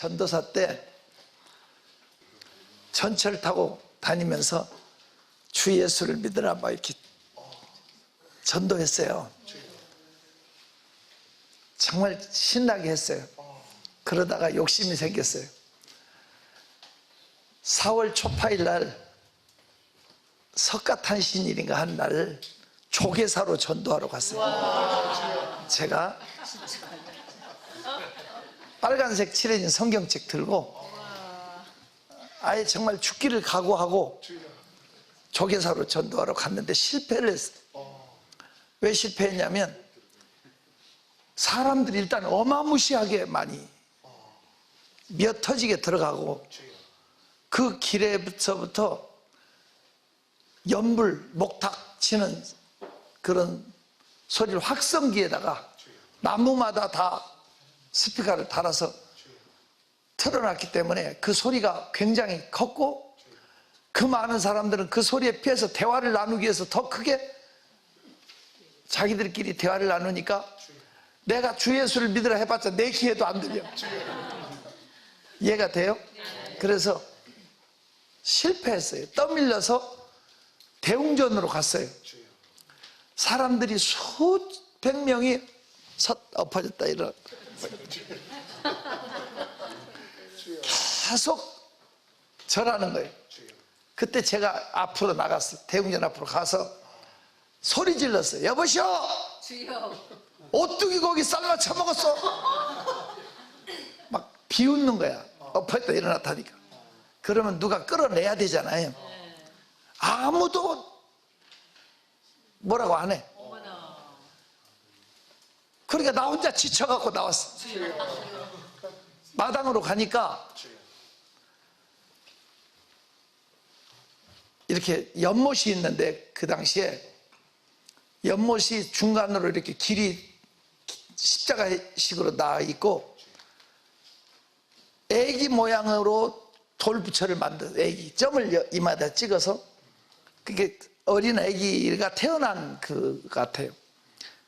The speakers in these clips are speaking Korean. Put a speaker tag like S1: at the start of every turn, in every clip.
S1: 전도사 때 전철 타고 다니면서 주 예수를 믿으라 막 이렇게 전도했어요. 정말 신나게 했어요. 그러다가 욕심이 생겼어요. 4월 초파일 날 석가탄신일인가 한 날 조계사로 전도하러 갔어요. 제가 빨간색 칠해진 성경책 들고 아예 정말 죽기를 각오하고 조계사로 전도하러 갔는데 실패를 했어요. 왜 실패했냐면 사람들이 일단 어마무시하게 많이 미어터지게 들어가고 그 길에서부터 연불, 목탁 치는 그런 소리를 확성기에다가 나무마다 다 스피커를 달아서 틀어놨기 때문에 그 소리가 굉장히 컸고 그 많은 사람들은 그 소리에 피해서 대화를 나누기 위해서 더 크게 자기들끼리 대화를 나누니까 내가 주 예수를 믿으라 해봤자 내 귀에도 안 들려. 이해가 돼요? 그래서 실패했어요. 떠밀려서 대웅전으로 갔어요. 사람들이 수백 명이 엎어졌다 일어나 계속 절하는 거예요. 그때 제가 앞으로 나갔어요. 대웅전 앞으로 가서 소리 질렀어요. 여보시오, 오뚜기 고기 삶아 처먹었어. 막 비웃는 거야. 엎어졌다 일어났다니까. 그러면 누가 끌어내야 되잖아요. 아무도 뭐라고 안 해. 그러니까 나 혼자 지쳐갖고 나왔어. 마당으로 가니까 이렇게 연못이 있는데 그 당시에 연못이 중간으로 이렇게 길이 십자가식으로 나와 있고 애기 모양으로 돌부처를 만든 애기 점을 이마다 찍어서 그게 어린 애기가 태어난 그 같아요.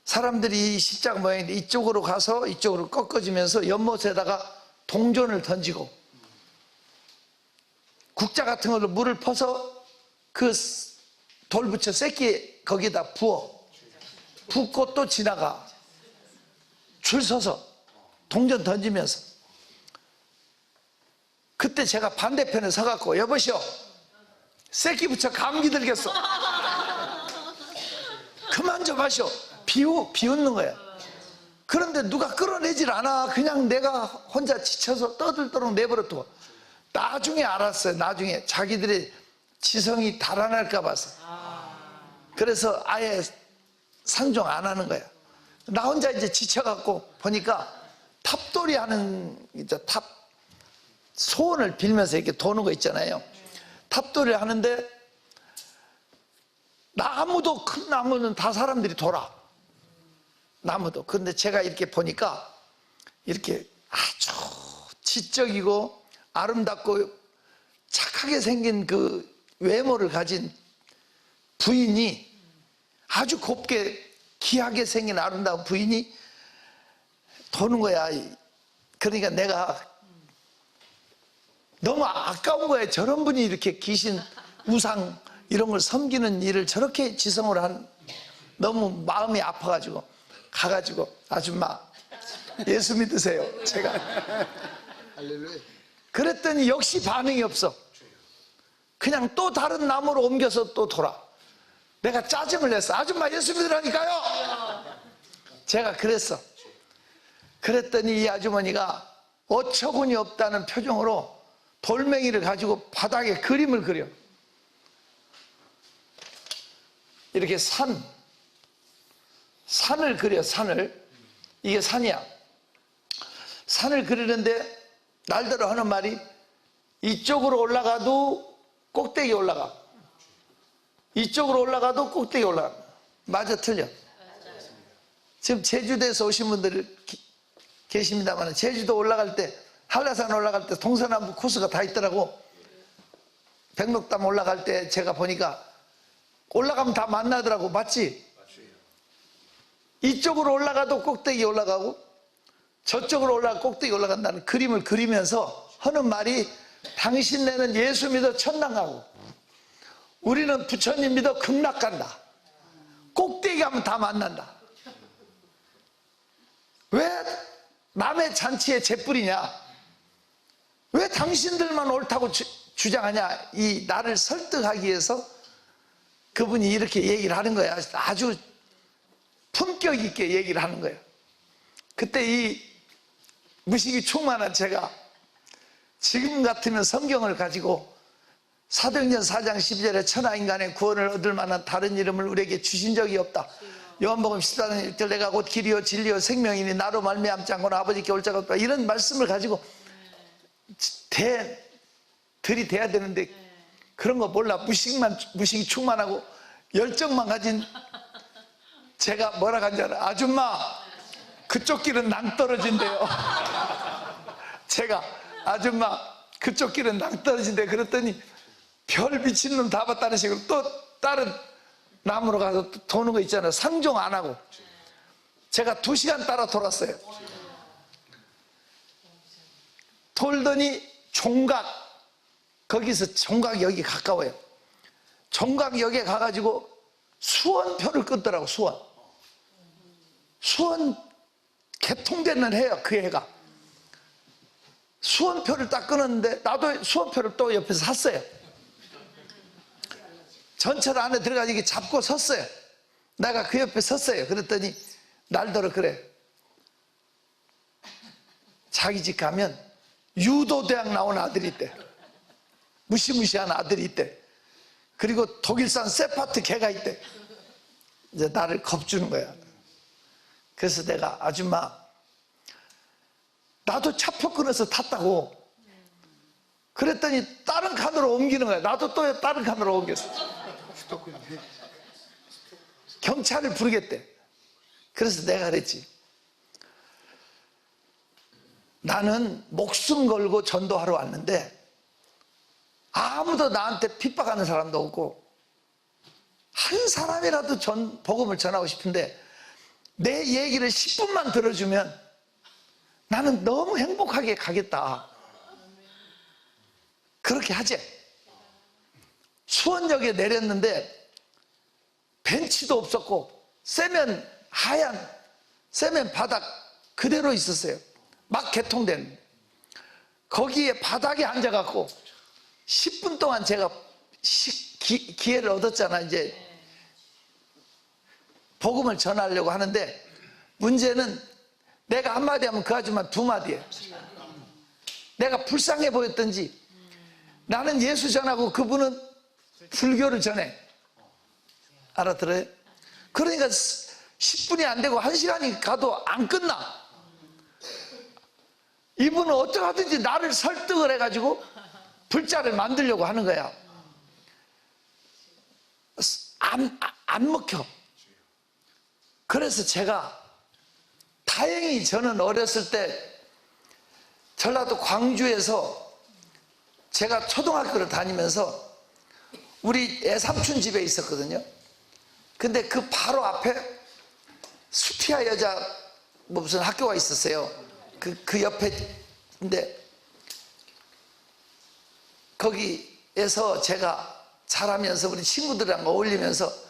S1: 사람들이 십자가 모양인데 이쪽으로 가서 이쪽으로 꺾어지면서 연못에다가 동전을 던지고 국자 같은 걸로 물을 퍼서 그 돌부처 새끼 거기다 부어 붓고 또 지나가 줄 서서 동전 던지면서 그때 제가 반대편에 서갖고 여보시오 새끼 부처 감기 들겠어 그만 좀 하시오 비웃는 거야. 그런데 누가 끌어내질 않아. 그냥 내가 혼자 지쳐서 떠들도록 내버려둬. 나중에 알았어요. 나중에 자기들의 지성이 달아날까 봐서. 그래서 아예 상종 안 하는 거야. 나 혼자 이제 지쳐갖고 보니까 탑돌이 하는 이제 탑 소원을 빌면서 이렇게 도는 거 있잖아요. 탑돌이를 하는데 나무도 큰 나무는 다 사람들이 돌아. 나무도. 그런데 제가 이렇게 보니까 이렇게 아주 지적이고 아름답고 착하게 생긴 그 외모를 가진 부인이 아주 곱게 귀하게 생긴 아름다운 부인이 도는 거야. 그러니까 내가 너무 아까운 거예요. 저런 분이 이렇게 귀신 우상 이런 걸 섬기는 일을 저렇게 지성으로 한 너무 마음이 아파가지고 가가지고 아줌마 예수 믿으세요. 제가 그랬더니 역시 반응이 없어. 그냥 또 다른 나무로 옮겨서 또 돌아. 내가 짜증을 냈어. 아줌마 예수 믿으라니까요. 제가 그랬어. 그랬더니 이 아주머니가 어처구니 없다는 표정으로 돌멩이를 가지고 바닥에 그림을 그려. 이렇게 산을 그려. 산을. 이게 산이야. 산을 그리는데 날더러 하는 말이 이쪽으로 올라가도 꼭대기 올라가, 이쪽으로 올라가도 꼭대기 올라가. 맞아 틀려? 지금 제주도에서 오신 분들 계십니다만 제주도 올라갈 때 한라산 올라갈 때 동서남북 코스가 다 있더라고. 백록담 올라갈 때 제가 보니까 올라가면 다 만나더라고. 맞지? 이쪽으로 올라가도 꼭대기 올라가고 저쪽으로 올라가 꼭대기 올라간다는 그림을 그리면서 하는 말이, 당신네는 예수 믿어 천당 가고 우리는 부처님 믿어 극락 간다. 꼭대기 가면 다 만난다. 왜 남의 잔치에 재뿌리냐? 왜 당신들만 옳다고 주장하냐? 이 나를 설득하기 위해서 그분이 이렇게 얘기를 하는 거야. 아주 품격 있게 얘기를 하는 거예요. 그때 이 무식이 충만한 제가 지금 같으면 성경을 가지고 사도행전 4장 12절에 천하인간의 구원을 얻을 만한 다른 이름을 우리에게 주신 적이 없다. 요한복음 14장 1절 내가 곧 길이요 진리요 생명이니 나로 말미암지 않고는 아버지께 올 자가 없다. 이런 말씀을 가지고 들이대야 되는데 그런 거 몰라. 무식이 충만하고 열정만 가진 제가 뭐라 한줄 알아? 아줌마 그쪽 길은 낭떠러진대요. 제가 아줌마 그쪽 길은 낭떠러진대. 그랬더니 별 미친 놈 다 봤다는 식으로 또 다른 나무로 가서 또 도는 거 있잖아요. 상종 안 하고 제가 2시간 따라 돌았어요. 돌더니 종각, 거기서 종각역이 가까워요. 종각역에 가가지고 수원표를 끊더라고. 수원 개통되는 해요. 그 해가. 수원표를 딱 끊었는데 나도 수원표를 또 옆에서 샀어요. 전철 안에 들어가서 이게 잡고 섰어요. 내가 그 옆에 섰어요. 그랬더니 날더러 그래. 자기 집 가면 유도대학 나온 아들이 있대. 무시무시한 아들이 있대. 그리고 독일산 세파트 개가 있대. 이제 나를 겁주는 거야. 그래서 내가 아줌마 나도 차표 끊어서 탔다고. 그랬더니 다른 칸으로 옮기는 거야. 나도 또 다른 칸으로 옮겼어. 경찰을 부르겠대. 그래서 내가 그랬지. 나는 목숨 걸고 전도하러 왔는데 아무도 나한테 핍박하는 사람도 없고 한 사람이라도 복음을 전하고 싶은데 내 얘기를 10분만 들어주면 나는 너무 행복하게 가겠다. 그렇게 하지. 수원역에 내렸는데 벤치도 없었고 하얀 세면 바닥 그대로 있었어요. 막 개통된. 거기에 바닥에 앉아갖고 10분 동안 제가 기회를 얻었잖아. 이제 복음을 전하려고 하는데 문제는 내가 한마디 하면 그 아줌마 2마디에 내가 불쌍해 보였던지 나는 예수 전하고 그분은 불교를 전해. 알아들어요? 그러니까 10분이 안 되고 1시간이 가도 안 끝나. 이분은 어떻게 하든지 나를 설득을 해가지고 불자를 만들려고 하는 거야. 안 먹혀. 그래서 제가 다행히 저는 어렸을 때 전라도 광주에서 제가 초등학교를 다니면서 우리 애삼촌 집에 있었거든요. 근데 그 바로 앞에 수피아 여자 무슨 학교가 있었어요. 그 옆에. 근데 거기에서 제가 자라면서 우리 친구들이랑 어울리면서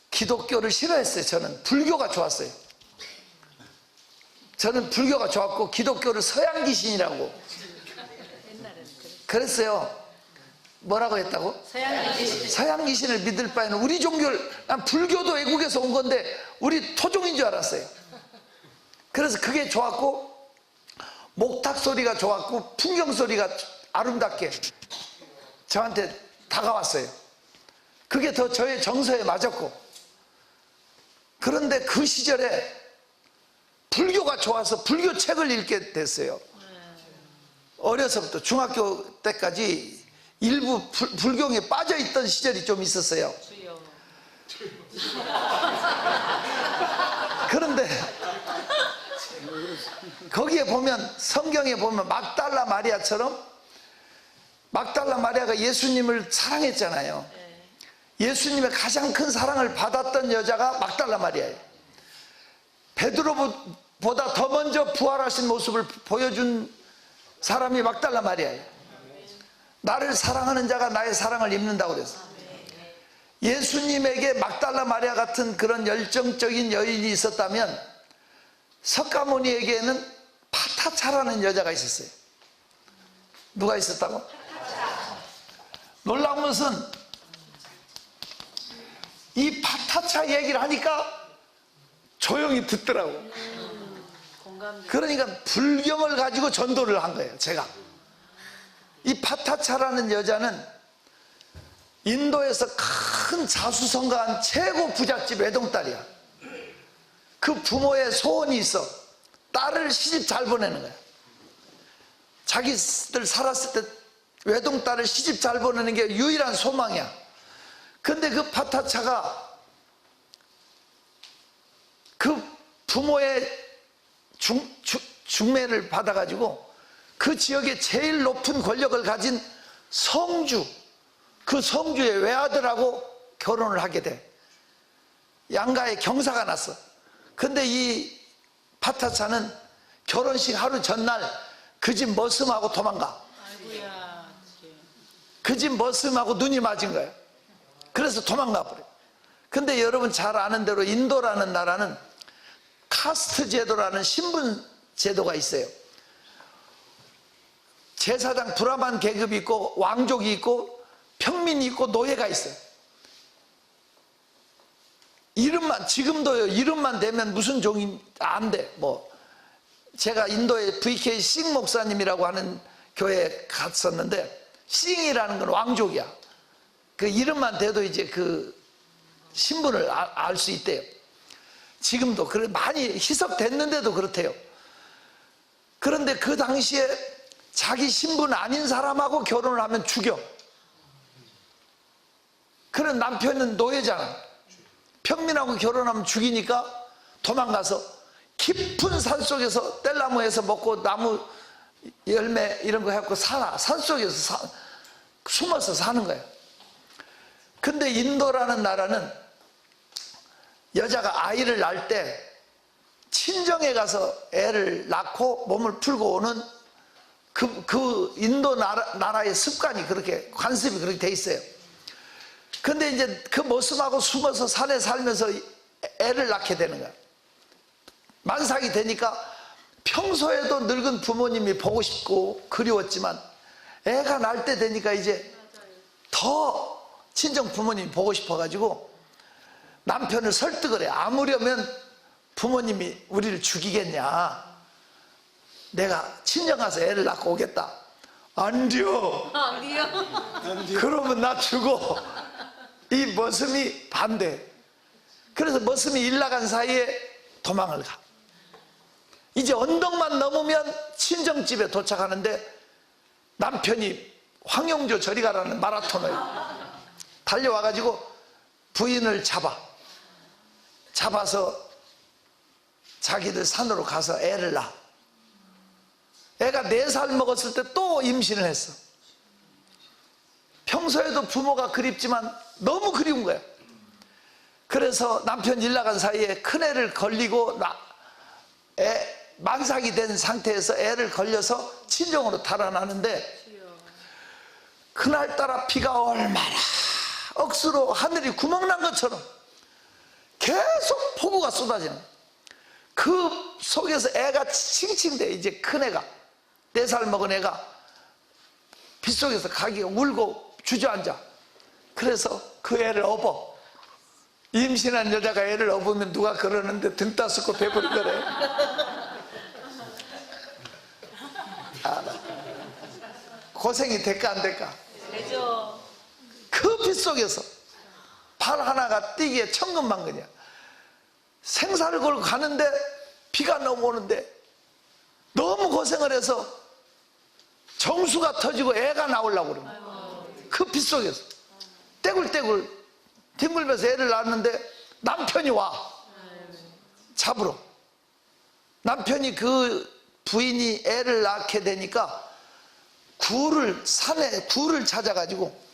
S1: 기독교를 싫어했어요. 저는 불교가 좋았어요. 저는 불교가 좋았고 기독교를 서양 귀신이라고 그랬어요. 뭐라고 했다고? 서양 귀신을 믿을 바에는 우리 종교를, 난 불교도 외국에서 온 건데 우리 토종인 줄 알았어요. 그래서 그게 좋았고 목탁 소리가 좋았고 풍경 소리가 아름답게 저한테 다가왔어요. 그게 더 저의 정서에 맞았고. 그런데 그 시절에 불교가 좋아서 불교 책을 읽게 됐어요. 어려서부터 중학교 때까지 일부 불경에 빠져있던 시절이 좀 있었어요. 그런데 거기에 보면, 성경에 보면 막달라 마리아처럼, 막달라 마리아가 예수님을 사랑했잖아요. 예수님의 가장 큰 사랑을 받았던 여자가 막달라 마리아예요. 보다 더 먼저 부활하신 모습을 보여준 사람이 막달라 마리아예요. 나를 사랑하는 자가 나의 사랑을 입는다고 그랬어요. 예수님에게 막달라 마리아 같은 그런 열정적인 여인이 있었다면 석가모니에게는 파타차라는 여자가 있었어요. 누가 있었다고? 놀라운 것은 이 파타차 얘기를 하니까 조용히 듣더라고. 그러니까 불경을 가지고 전도를 한 거예요. 제가 이 파타차라는 여자는 인도에서 큰 자수성가한 최고 부잣집 외동딸이야. 그 부모의 소원이 있어. 딸을 시집 잘 보내는 거야. 자기들 살았을 때 외동딸을 시집 잘 보내는 게 유일한 소망이야. 근데 그 파타차가 그 부모의 중매를 받아가지고 그 지역의 제일 높은 권력을 가진 성주, 그 성주의 외아들하고 결혼을 하게 돼. 양가에 경사가 났어. 근데 이 파타차는 결혼식 하루 전날 그 집 머슴하고 도망가. 그 집 머슴하고 눈이 맞은 거예요. 그래서 도망가 버려. 근데 여러분 잘 아는 대로 인도라는 나라는 카스트 제도라는 신분 제도가 있어요. 제사장 브라만 계급이 있고 왕족이 있고 평민이 있고 노예가 있어요. 이름만, 지금도요, 이름만 되면 무슨 종이 안 돼. 뭐 제가 인도의 VK 싱 목사님이라고 하는 교회에 갔었는데, 싱이라는 건 왕족이야. 그 이름만 돼도 이제 그 신분을 알 수 있대요. 지금도 그래, 많이 희석됐는데도 그렇대요. 그런데 그 당시에 자기 신분 아닌 사람하고 결혼을 하면 죽여. 그런 남편은 노예잖아. 평민하고 결혼하면 죽이니까 도망가서 깊은 산속에서 뗄나무에서 먹고 나무 열매 이런 거 해갖고 살아. 산속에서 숨어서 사는 거예요. 근데 인도라는 나라는 여자가 아이를 낳을 때 친정에 가서 애를 낳고 몸을 풀고 오는 그 인도 나라의 습관이 그렇게, 관습이 그렇게 돼 있어요. 근데 이제 그 모습하고 숨어서 산에 살면서 애를 낳게 되는 거야. 만삭이 되니까 평소에도 늙은 부모님이 보고 싶고 그리웠지만 애가 날 때 되니까 이제 더 친정 부모님이 보고 싶어가지고 남편을 설득을 해. 아무려면 부모님이 우리를 죽이겠냐, 내가 친정 가서 애를 낳고 오겠다. 안 돼요. 그러면 나 죽어. 이 머슴이 반대. 그래서 머슴이 일 나간 사이에 도망을 가. 이제 언덕만 넘으면 친정집에 도착하는데 남편이 황영조 저리 가라는 마라톤을 달려와가지고 부인을 잡아서 자기들 산으로 가서 애를 낳아. 애가 4살 먹었을 때 또 임신을 했어. 평소에도 부모가 그립지만 너무 그리운 거야. 그래서 남편 일 나간 사이에 큰애를 걸리고 만삭이 된 상태에서 애를 걸려서 친정으로 달아나는데, 그날따라 비가 얼마나 억수로 하늘이 구멍난 것처럼 계속 폭우가 쏟아지는 거야. 그 속에서 애가 칭칭대. 이제 큰애가 4살 먹은 애가 빗속에서 가기가 울고 주저앉아. 그래서 그 애를 업어. 임신한 여자가 애를 업으면 누가 그러는데 등 따스고 배부른 거래. 알아. 고생이 될까 안 될까?
S2: 되죠.
S1: 그 빗속에서 발 하나가 뛰기에 천근만근이야. 생사를 걸고 가는데 비가 너무 오는데 너무 고생을 해서 정수가 터지고 애가 나오려고 그러는 거야. 그 빗속에서 떼굴떼굴 뒹굴면서 애를 낳았는데 남편이 와 잡으러. 남편이 그 부인이 애를 낳게 되니까 산에 굴을 찾아가지고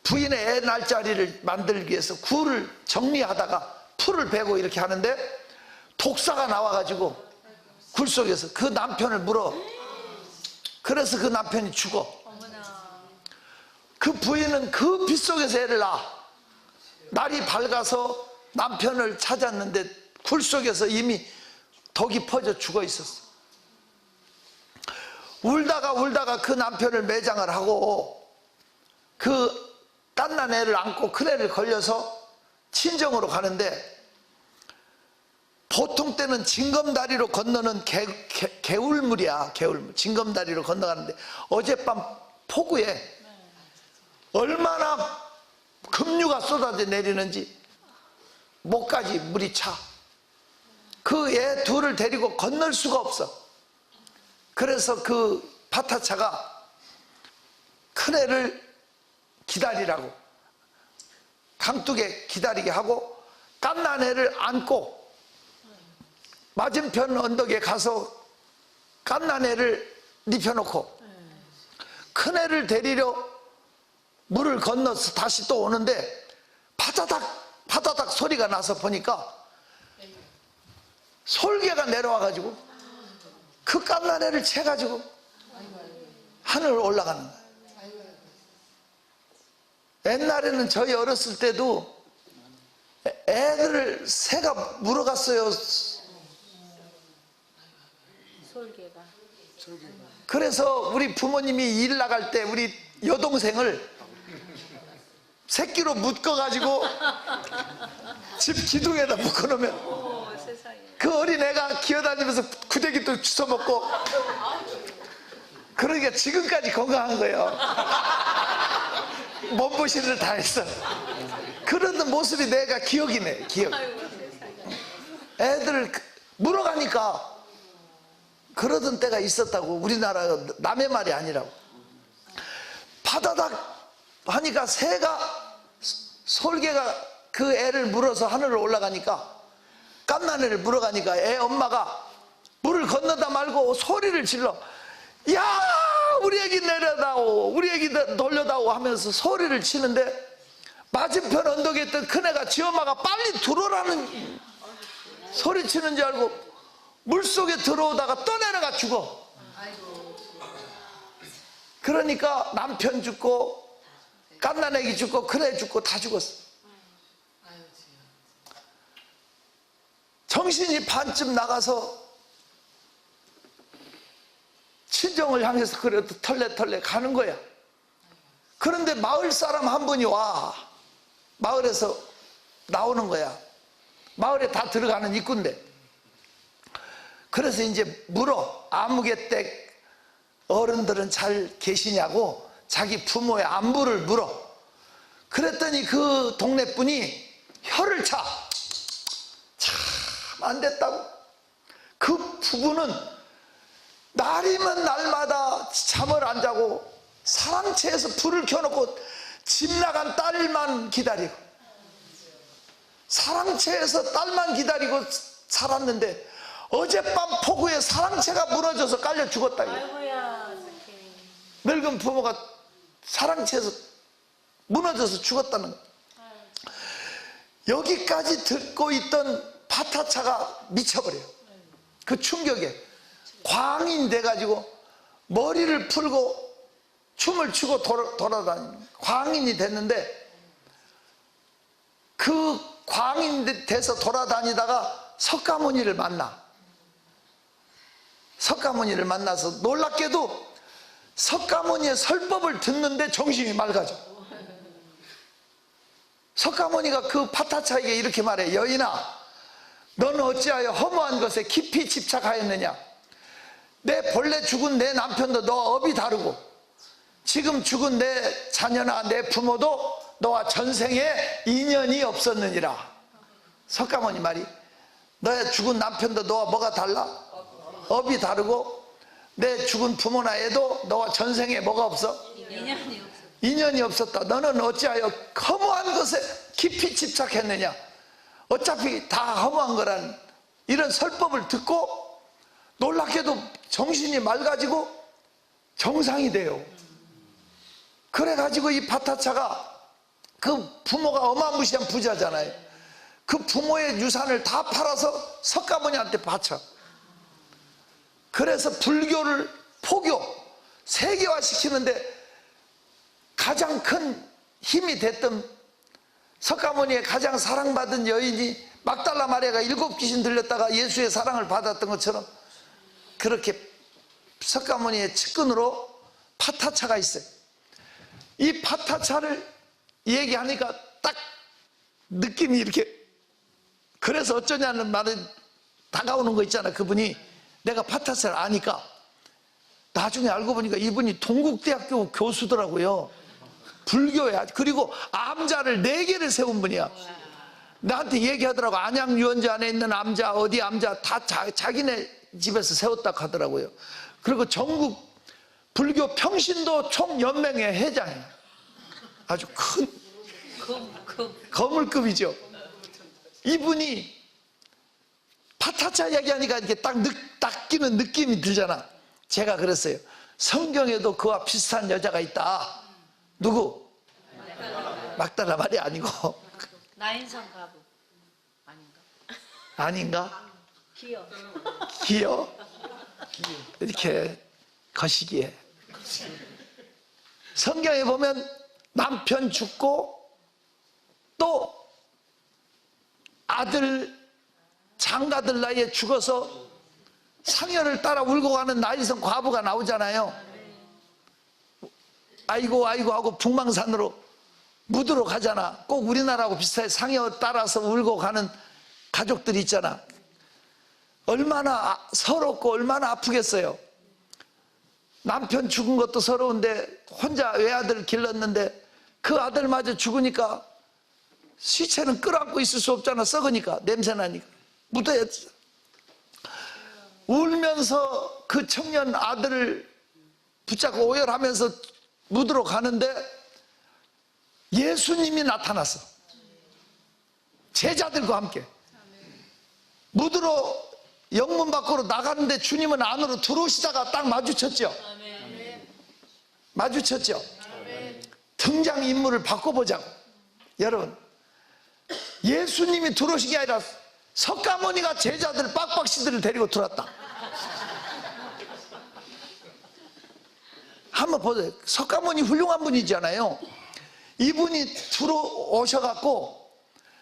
S1: 부인의 애 낳을 자리를 만들기 위해서 굴을 정리하다가 풀을 베고 이렇게 하는데 독사가 나와가지고 굴 속에서 그 남편을 물어. 그래서 그 남편이 죽어. 그 부인은 그 빗속에서 애를 낳아. 날이 밝아서 남편을 찾았는데 굴 속에서 이미 독이 퍼져 죽어 있었어. 울다가 그 남편을 매장을 하고 그 갓난 애를 안고 큰 애를 걸려서 친정으로 가는데, 보통 때는 징검다리로 건너는 개울물이야. 개울물. 징검다리로 건너가는데 어젯밤 폭우에 얼마나 급류가 쏟아져 내리는지 목까지 물이 차. 그 애 둘을 데리고 건널 수가 없어. 그래서 그 파타차가 큰 애를 기다리라고 강둑에 기다리게 하고 갓난 애를 안고 맞은편 언덕에 가서 갓난 애를 눕혀놓고 큰 애를 데리러 물을 건너서 다시 또 오는데 파다닥 소리가 나서 보니까 솔개가 내려와가지고 그 갓난 애를 채가지고 하늘을 올라가는 거예요. 옛날에는 저희 어렸을 때도 애들을 새가 물어갔어요.
S2: 솔개가.
S1: 그래서 우리 부모님이 일 나갈 때 우리 여동생을 새끼로 묶어가지고 집 기둥에다 묶어놓으면 그 어린애가 기어다니면서 구데기도 주워먹고, 그러니까 지금까지 건강한 거예요. 몸보신을 다 했어. 그러던 모습이 내가 기억이네. 기억. 애들 물어가니까 그러던 때가 있었다고. 우리나라 남의 말이 아니라고. 파다닥 하니까 새가, 솔개가 그 애를 물어서 하늘을 올라가니까, 갓난 애를 물어가니까 애 엄마가 물을 건너다 말고 소리를 질러. 야, 우리 애기 내려다오, 우리 애기 돌려다오 하면서 소리를 치는데, 맞은편 언덕에 있던 큰애가 지 엄마가 빨리 들어오라는 소리치는 줄 알고 물속에 들어오다가 떠내려가 죽어. 그러니까 남편 죽고 갓난 애기 죽고 큰애 죽고 다 죽었어. 정신이 반쯤 나가서 친정을 향해서 그래도 털레 가는 거야. 그런데 마을 사람 한 분이 와. 마을에서 나오는 거야. 마을에 다 들어가는 입구인데. 그래서 이제 물어. 아무개댁 어른들은 잘 계시냐고 자기 부모의 안부를 물어. 그랬더니 그 동네 분이 혀를 차. 참 안 됐다고. 그 부부는 날이면 날마다 잠을 안 자고 사랑채에서 불을 켜놓고 집 나간 딸만 기다리고, 사랑채에서 딸만 기다리고 살았는데 어젯밤 폭우에 사랑채가 무너져서 깔려 죽었다.
S2: 아이고야.
S1: 늙은 부모가 사랑채에서 무너져서 죽었다는 거야. 여기까지 듣고 있던 파타차가 미쳐버려요. 그 충격에 광인 돼가지고 머리를 풀고 춤을 추고 돌아다니는 광인이 됐는데, 그 광인 돼서 돌아다니다가 석가모니를 만나. 석가모니를 만나서 놀랍게도 석가모니의 설법을 듣는데 정신이 맑아져. 석가모니가 그 파타차에게 이렇게 말해. 여인아, 너는 어찌하여 허무한 것에 깊이 집착하였느냐. 내 본래 죽은 내 남편도 너와 업이 다르고 지금 죽은 내 자녀나 내 부모도 너와 전생에 인연이 없었느니라. 석가모니 말이, 너의 죽은 남편도 너와 뭐가 달라? 업이 다르고 내 죽은 부모나 애도 너와 전생에 뭐가 없어? 인연이 없었다. 너는 어찌하여 허무한 것에 깊이 집착했느냐. 어차피 다 허무한 거란 이런 설법을 듣고 놀랍게도 정신이 맑아지고 정상이 돼요. 그래가지고 이 파타차가, 그 부모가 어마무시한 부자잖아요. 그 부모의 유산을 다 팔아서 석가모니한테 바쳐. 그래서 불교를 포교, 세계화시키는데 가장 큰 힘이 됐던 석가모니의 가장 사랑받은 여인이 막달라 마리아가 7 귀신 들렸다가 예수의 사랑을 받았던 것처럼 그렇게 석가모니의 측근으로 파타차가 있어요. 이 파타차를 얘기하니까 딱 느낌이 이렇게, 그래서 어쩌냐는 말은 다가오는 거 있잖아. 그분이 내가 파타차를 아니까 나중에 알고 보니까 이분이 동국대학교 교수더라고요. 불교야. 그리고 암자를 4개를 세운 분이야. 나한테 얘기하더라고. 안양 유원지 안에 있는 암자, 어디 암자 다 자기네 집에서 세웠다고 하더라고요. 그리고 전국 불교 평신도 총연맹의 회장이에요. 아주 큰 거물급이죠. 이분이 파타차 얘기하니까 이렇게 딱 끼는 느낌이 들잖아. 제가 그랬어요. 성경에도 그와 비슷한 여자가 있다. 누구? 막달라 말이 아니고.
S2: 나인성 가부 아닌가?
S1: 아닌가?
S2: 기어.
S1: 기어? 이렇게 거시기에. 성경에 보면 남편 죽고 또 아들 장가들 나이에 죽어서 상여를 따라 울고 가는 나이성 과부가 나오잖아요. 아이고 아이고 하고 북망산으로 묻으러 가잖아. 꼭 우리나라하고 비슷해. 상여 따라서 울고 가는 가족들이 있잖아. 얼마나 서럽고 얼마나 아프겠어요. 남편 죽은 것도 서러운데 혼자 외아들을 길렀는데 그 아들마저 죽으니까 시체는 끌어안고 있을 수 없잖아. 썩으니까, 냄새나니까. 묻어야지. 울면서 그 청년 아들을 붙잡고 오열하면서 묻으러 가는데 예수님이 나타났어. 제자들과 함께. 묻으러 영문 밖으로 나가는데 주님은 안으로 들어오시다가 딱 마주쳤죠. 마주쳤죠. 등장인물을 바꿔보자고. 여러분, 예수님이 들어오신 게 아니라 석가모니가 제자들 빡빡시들을 데리고 들어왔다. 한번 보세요. 석가모니 훌륭한 분이잖아요. 이분이 들어오셔갖고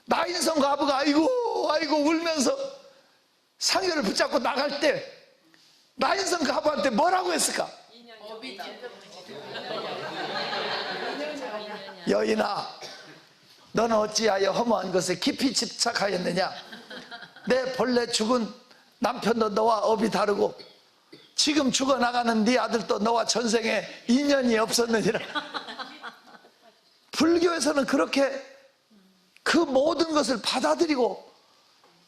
S1: 나인성 과부가 아이고 아이고 울면서 상여를 붙잡고 나갈 때 나인성 과부한테 뭐라고 했을까? 여인아, 너는 어찌하여 허무한 것에 깊이 집착하였느냐? 내 본래 죽은 남편도 너와 업이 다르고 지금 죽어나가는 네 아들도 너와 전생에 인연이 없었느니라. 불교에서는 그렇게 그 모든 것을 받아들이고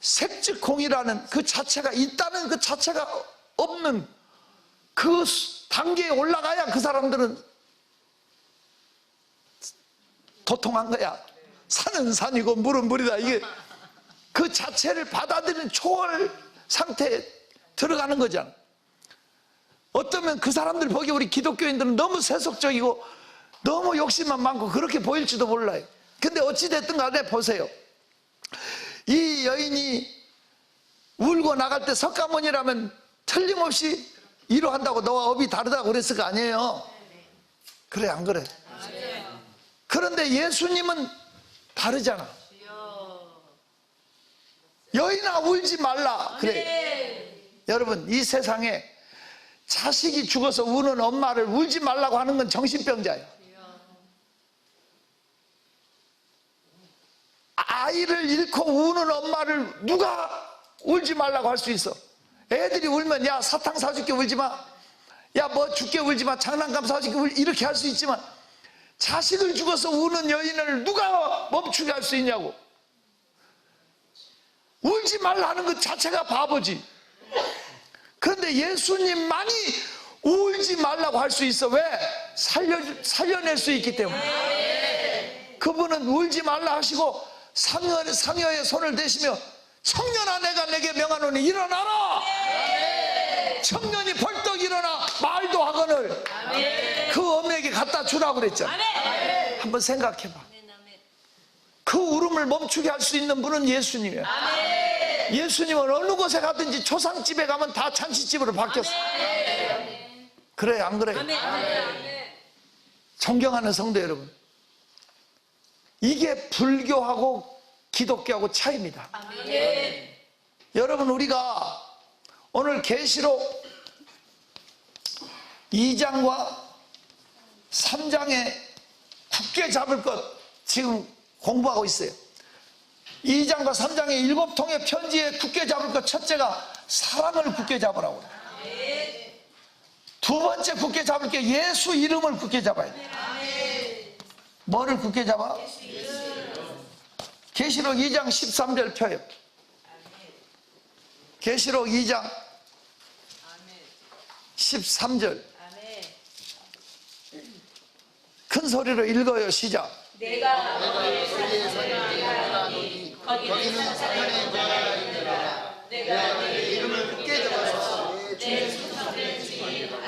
S1: 색즉공이라는 그 자체가 있다는 그 자체가 없는 그 단계에 올라가야 그 사람들은 도통한 거야. 산은 산이고 물은 물이다. 이게 그 자체를 받아들이는 초월 상태에 들어가는 거잖아. 어쩌면 그 사람들 보기에 우리 기독교인들은 너무 세속적이고 너무 욕심만 많고 그렇게 보일지도 몰라요. 근데 어찌됐든 간에 보세요. 이 여인이 울고 나갈 때 석가모니라면 틀림없이 이러한다고 너와 업이 다르다고 그랬을 거 아니에요. 그래 안 그래? 그런데 예수님은 다르잖아. 여인아 울지 말라 그래. 여러분, 이 세상에 자식이 죽어서 우는 엄마를 울지 말라고 하는 건 정신병자예요. 아이를 잃고 우는 엄마를 누가 울지 말라고 할 수 있어? 애들이 울면 야 사탕 사줄게 울지 마, 야 뭐 줄게 울지 마, 장난감 사줄게 이렇게 할 수 있지만 자식을 죽어서 우는 여인을 누가 멈추게 할 수 있냐고. 울지 말라는 것 자체가 바보지. 그런데 예수님만이 울지 말라고 할 수 있어. 왜? 살려낼 수 있기 때문에. 그분은 울지 말라 하시고 상여의 손을 대시며 청년아 내가 내게 명하노니 일어나라. 청년이 벌떡 일어나 말도 하거늘 그 어머니에게 갖다 주라고 그랬잖아. 한번 생각해봐. 그 울음을 멈추게 할 수 있는 분은 예수님이에요. 예수님은 어느 곳에 가든지 초상집에 가면 다 찬치집으로 바뀌었어요. 그래요, 안 그래요? 존경하는 성도 여러분, 이게 불교하고 기독교하고 차이입니다. 여러분, 우리가 오늘 계시록 2장과 3장에 굳게 잡을 것 지금 공부하고 있어요. 2장과 3장의 7통의 편지에 굳게 잡을 것, 첫째가 사랑을 굳게 잡으라고 그래요. 두 번째 굳게 잡을 게 예수 이름을 굳게 잡아야 돼요. 뭐를 굳게 잡아? 계시록 2장 13절 펴요. 계시록 2장 13절 큰 소리로 읽어요. 시작.
S2: 내가
S3: 거기는 사탄의 나라이니라. 내가 내 이름을 굳게 잡아서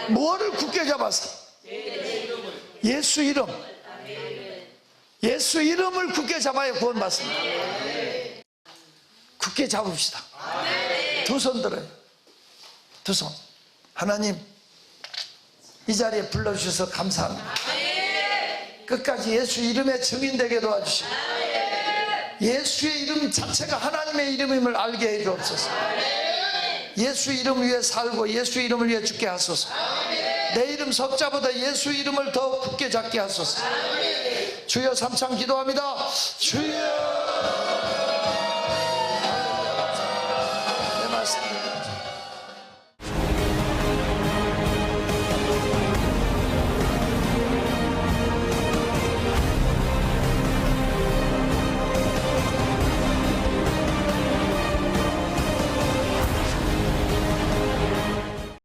S1: 뭐를 굳게 잡아서? 예수 이름. 예수 이름을 굳게 잡아야 구원받습니다. 굳게 잡읍시다. 두 손 들어요. 두 손. 하나님, 이 자리에 불러주셔서 감사합니다. 끝까지 예수 이름의 증인되게 도와주시고 예수의 이름 자체가 하나님의 이름임을 알게 해 주옵소서. 예수 이름 위에 살고 예수 이름을 위해 죽게 하소서. 내 이름 석자보다 예수 이름을 더 굳게 잡게 하소서. 주여, 삼창 기도합니다. 주여.